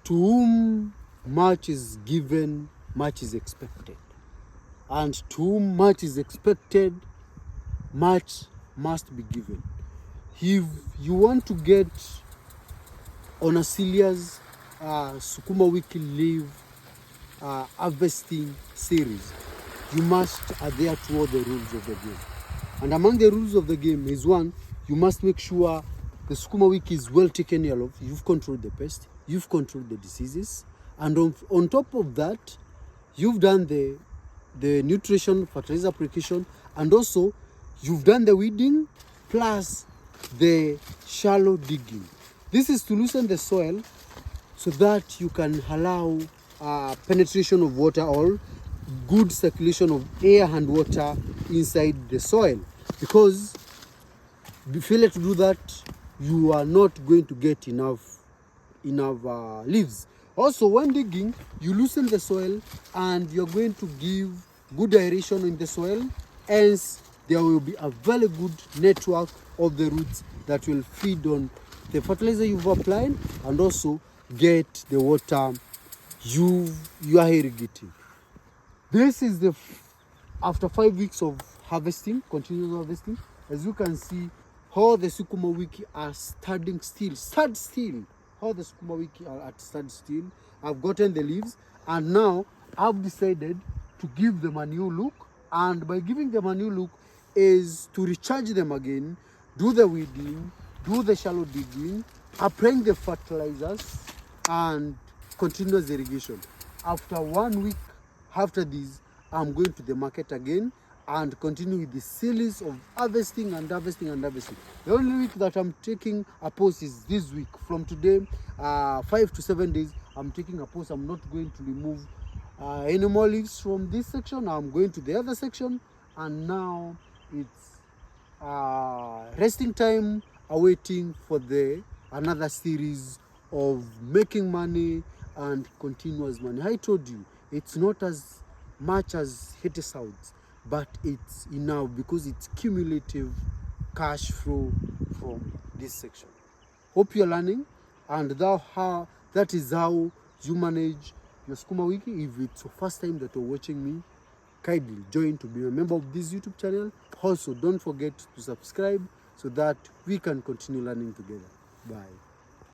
To whom much is given, much is expected. And to whom much is expected, much must be given. If you want to get on a serious Sukuma Wiki leaf harvesting series, you must adhere to all the rules of the game. And among the rules of the game is one, you must make sure the Sukuma Wiki is well taken care of. You've controlled the pest, you've controlled the diseases, and on top of that, you've done the nutrition, fertilizer application, and also you've done the weeding plus the shallow digging. This is to loosen the soil so that you can allow penetration of water or good circulation of air and water inside the soil, because if you fail to do that, you are not going to get enough leaves. Also, when digging, you loosen the soil and you're going to give good aeration in the soil, hence there will be a very good network of the roots that will feed on the fertilizer you've applied and also get the water you are irrigating. This is after 5 weeks of harvesting, continuous harvesting. As you can see, how the Sukuma Wiki are standing still, how the Sukuma Wiki are at standstill. I've gotten the leaves, and now I've decided to give them a new look. And by giving them a new look is to recharge them again, do the weeding, do the shallow digging, applying the fertilizers, and continuous irrigation. After 1 week after this, I'm going to the market again and continue with the series of harvesting and harvesting and harvesting. The only week that I'm taking a pause is this week. From today, 5 to 7 days, I'm taking a pause. I'm not going to remove any more leaves from this section. I'm going to the other section, and now it's resting time, awaiting for another series of making money and continuous money. I told you, it's not as much as it sounds, but it's enough because it's cumulative cash flow from this section. Hope you're learning, and that is how you manage your Sukuma Wiki. If it's your first time that you're watching me, kindly join to be a member of this YouTube channel. Also, don't forget to subscribe so that we can continue learning together. Bye.